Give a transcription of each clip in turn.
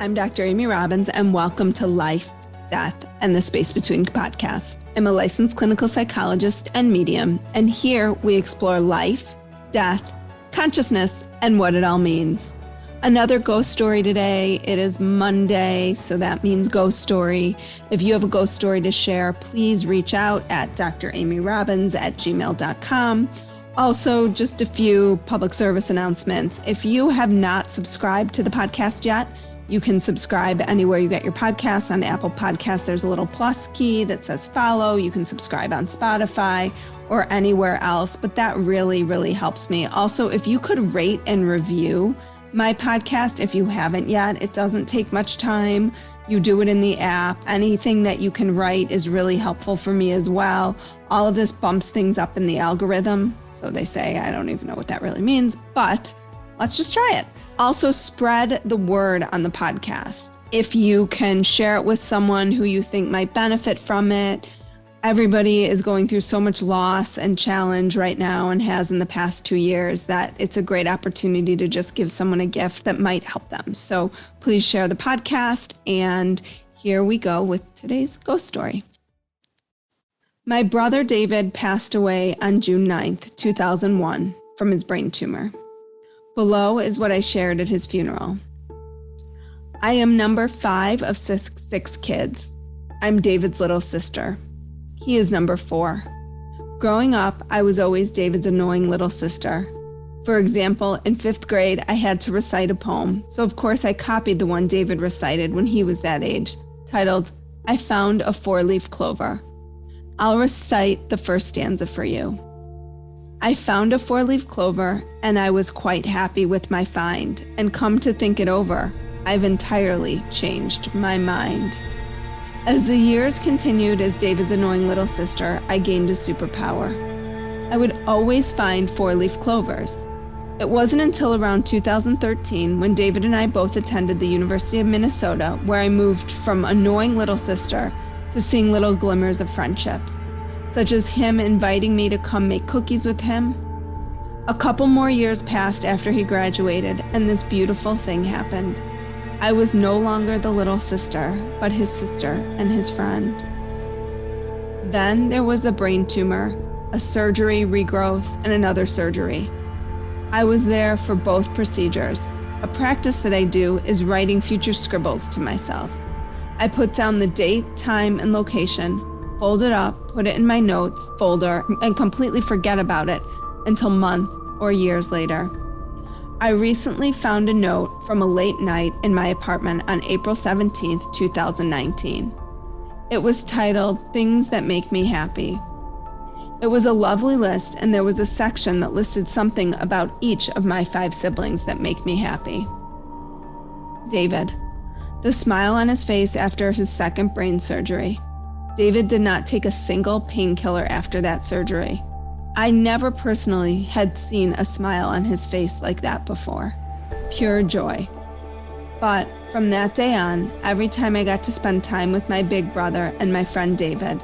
I'm Dr. Amy Robbins, and welcome to Life, Death, and the Space Between podcast. I'm a licensed clinical psychologist and medium, and here we explore life, death, consciousness, and what it all means. Another ghost story today. It is Monday, so that means ghost story. If you have a ghost story to share, please reach out at dramyrobbins@gmail.com. Also, just a few public service announcements. If you have not subscribed to the podcast yet, you can subscribe anywhere you get your podcasts. On Apple Podcasts, there's a little plus key that says follow. You can subscribe on Spotify or anywhere else, but that really, really helps me. Also, if you could rate and review my podcast, if you haven't yet, it doesn't take much time. You do it in the app. Anything that you can write is really helpful for me as well. All of this bumps things up in the algorithm. So they say, I don't even know what that really means, but let's just try it. Also, spread the word on the podcast. If you can share it with someone who you think might benefit from it. Everybody is going through so much loss and challenge right now and has in the past 2 years that it's a great opportunity to just give someone a gift that might help them. So please share the podcast. And here we go with today's ghost story. My brother David passed away on June 9th, 2001 from his brain tumor. Below is what I shared at his funeral. I am number 5 of six kids. I'm David's little sister. He is number 4. Growing up, I was always David's annoying little sister. For example, in 5th grade, I had to recite a poem, so of course I copied the one David recited when he was that age, titled, I Found a 4-Leaf Clover. I'll recite the first stanza for you. I found a 4-leaf clover, and I was quite happy with my find, and come to think it over, I've entirely changed my mind. As the years continued as David's annoying little sister, I gained a superpower. I would always find 4-leaf clovers. It wasn't until around 2013 when David and I both attended the University of Minnesota where I moved from annoying little sister to seeing little glimmers of friendships, such as him inviting me to come make cookies with him. A couple more years passed after he graduated, and this beautiful thing happened. I was no longer the little sister, but his sister and his friend. Then there was a brain tumor, a surgery, regrowth, and another surgery. I was there for both procedures. A practice that I do is writing future scribbles to myself. I put down the date, time, and location, fold it up, put it in my notes folder, and completely forget about it until months or years later. I recently found a note from a late night in my apartment on April 17th, 2019. It was titled, Things That Make Me Happy. It was a lovely list, and there was a section that listed something about each of my 5 siblings that make me happy. David, the smile on his face after his second brain surgery. David did not take a single painkiller after that surgery. I never personally had seen a smile on his face like that before. Pure joy. But from that day on, every time I got to spend time with my big brother and my friend David,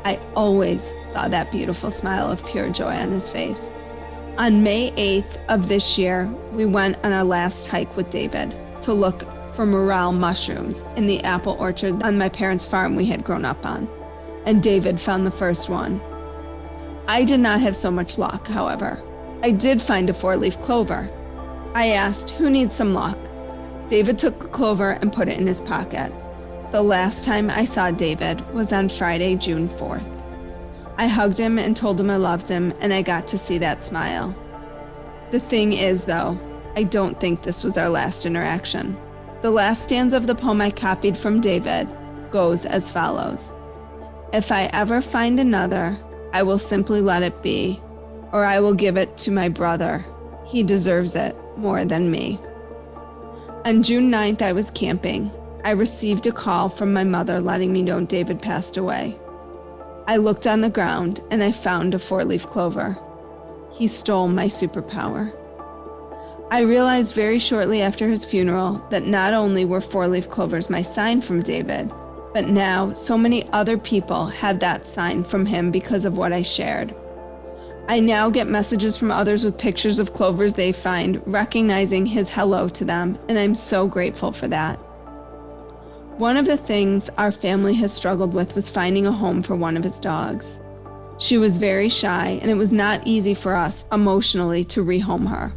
I always saw that beautiful smile of pure joy on his face. On May 8th of this year, we went on our last hike with David to look for morel mushrooms in the apple orchard on my parents' farm we had grown up on. And David found the first one. I did not have so much luck, however. I did find a 4-leaf clover. I asked, who needs some luck? David took the clover and put it in his pocket. The last time I saw David was on Friday, June 4th. I hugged him and told him I loved him, and I got to see that smile. The thing is, though, I don't think this was our last interaction. The last stanza of the poem I copied from David goes as follows. If I ever find another, I will simply let it be, or I will give it to my brother. He deserves it more than me. On June 9th, I was camping. I received a call from my mother letting me know David passed away. I looked on the ground and I found a 4-leaf clover. He stole my superpower. I realized very shortly after his funeral that not only were 4-leaf clovers my sign from David, but now so many other people had that sign from him because of what I shared. I now get messages from others with pictures of clovers they find, recognizing his hello to them, and I'm so grateful for that. One of the things our family has struggled with was finding a home for one of his dogs. She was very shy, and it was not easy for us emotionally to rehome her.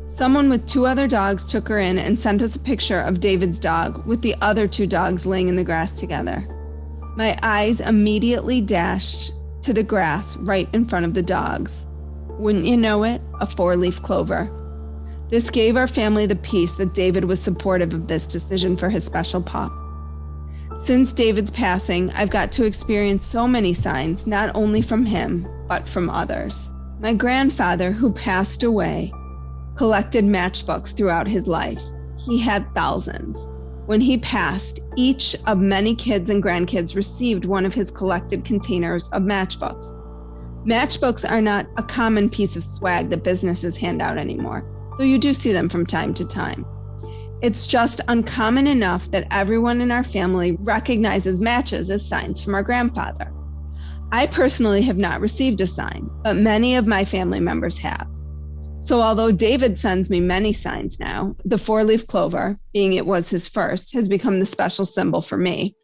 Someone with 2 other dogs took her in and sent us a picture of David's dog with the other 2 dogs laying in the grass together. My eyes immediately dashed to the grass right in front of the dogs. Wouldn't you know it, a 4-leaf clover. This gave our family the peace that David was supportive of this decision for his special pup. Since David's passing, I've got to experience so many signs, not only from him, but from others. My grandfather, who passed away, collected matchbooks throughout his life. He had thousands. When he passed, each of many kids and grandkids received one of his collected containers of matchbooks. Matchbooks are not a common piece of swag that businesses hand out anymore, though you do see them from time to time. It's just uncommon enough that everyone in our family recognizes matches as signs from our grandfather. I personally have not received a sign, but many of my family members have. So although David sends me many signs now, the 4-leaf clover, being it was his first, has become the special symbol for me.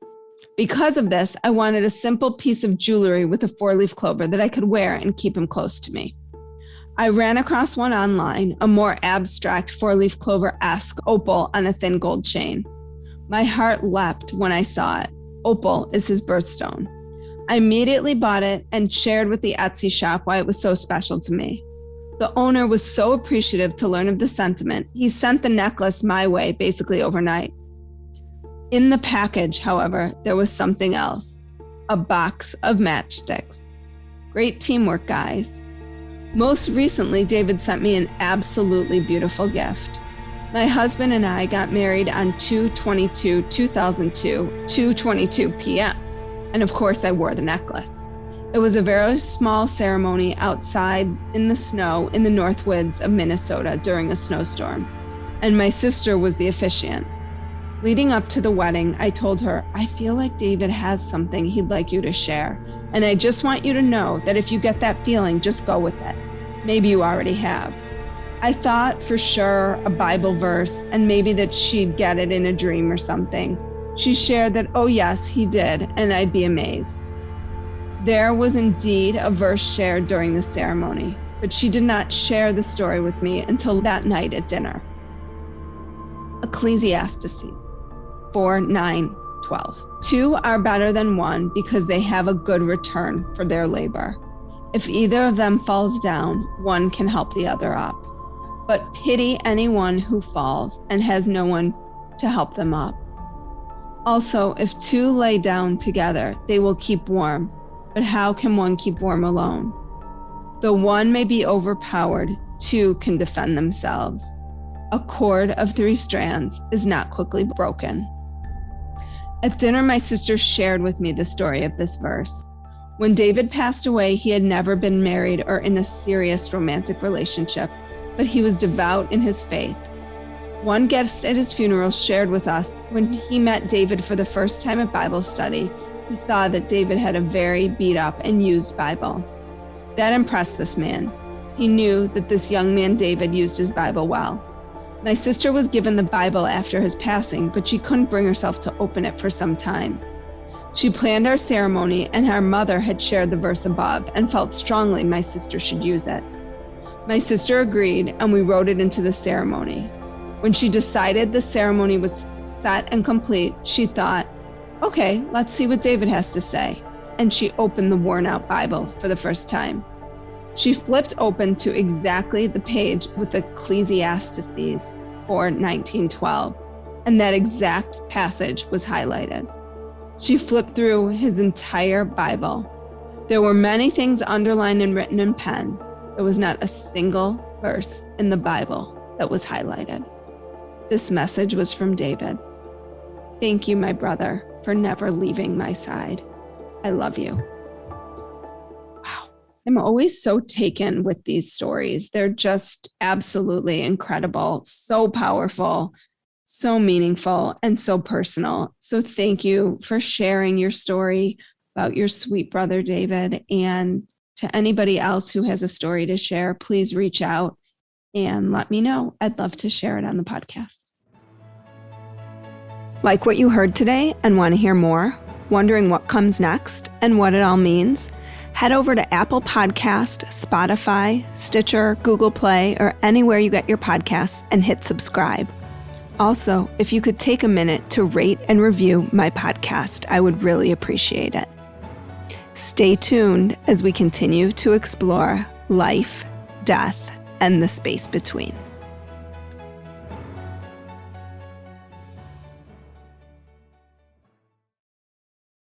Because of this, I wanted a simple piece of jewelry with a 4-leaf clover that I could wear and keep him close to me. I ran across one online, a more abstract 4-leaf clover-esque opal on a thin gold chain. My heart leapt when I saw it. Opal is his birthstone. I immediately bought it and shared with the Etsy shop why it was so special to me. The owner was so appreciative to learn of the sentiment, he sent the necklace my way basically overnight. In the package, however, there was something else, a box of matchsticks. Great teamwork, guys. Most recently, David sent me an absolutely beautiful gift. My husband and I got married on 2/22/2002, 2:22 p.m. And of course, I wore the necklace. It was a very small ceremony outside in the snow in the North Woods of Minnesota during a snowstorm, and my sister was the officiant. Leading up to the wedding, I told her, I feel like David has something he'd like you to share, and I just want you to know that if you get that feeling, just go with it. Maybe you already have. I thought for sure a Bible verse, and maybe that she'd get it in a dream or something. She shared that, oh yes, he did, and I'd be amazed. There was indeed a verse shared during the ceremony, but she did not share the story with me until that night at dinner. Ecclesiastes 4:9-12. 2 are better than 1 because they have a good return for their labor. If either of them falls down, one can help the other up. But pity anyone who falls and has no one to help them up. Also, if 2 lay down together, they will keep warm. But how can one keep warm alone? Though one may be overpowered, 2 can defend themselves. A cord of 3 strands is not quickly broken. At dinner, my sister shared with me the story of this verse. When David passed away, he had never been married or in a serious romantic relationship, but he was devout in his faith. One guest at his funeral shared with us when he met David for the first time at Bible study, he saw that David had a very beat up and used Bible. That impressed this man. He knew that this young man, David, used his Bible well. My sister was given the Bible after his passing, but she couldn't bring herself to open it for some time. She planned our ceremony, and our mother had shared the verse above and felt strongly my sister should use it. My sister agreed, and we wrote it into the ceremony. When she decided the ceremony was set and complete, she thought, okay, let's see what David has to say. And she opened the worn-out Bible for the first time. She flipped open to exactly the page with Ecclesiastes 4:19-12, and that exact passage was highlighted. She flipped through his entire Bible. There were many things underlined and written in pen. There was not a single verse in the Bible that was highlighted. This message was from David. Thank you, my brother, for never leaving my side. I love you. Wow. I'm always so taken with these stories. They're just absolutely incredible, so powerful, so meaningful, and so personal. So thank you for sharing your story about your sweet brother, David. And to anybody else who has a story to share, please reach out and let me know. I'd love to share it on the podcast. Like what you heard today and want to hear more? Wondering what comes next and what it all means? Head over to Apple Podcast, Spotify, Stitcher, Google Play, or anywhere you get your podcasts and hit subscribe. Also, if you could take a minute to rate and review my podcast, I would really appreciate it. Stay tuned as we continue to explore life, death, and the space between.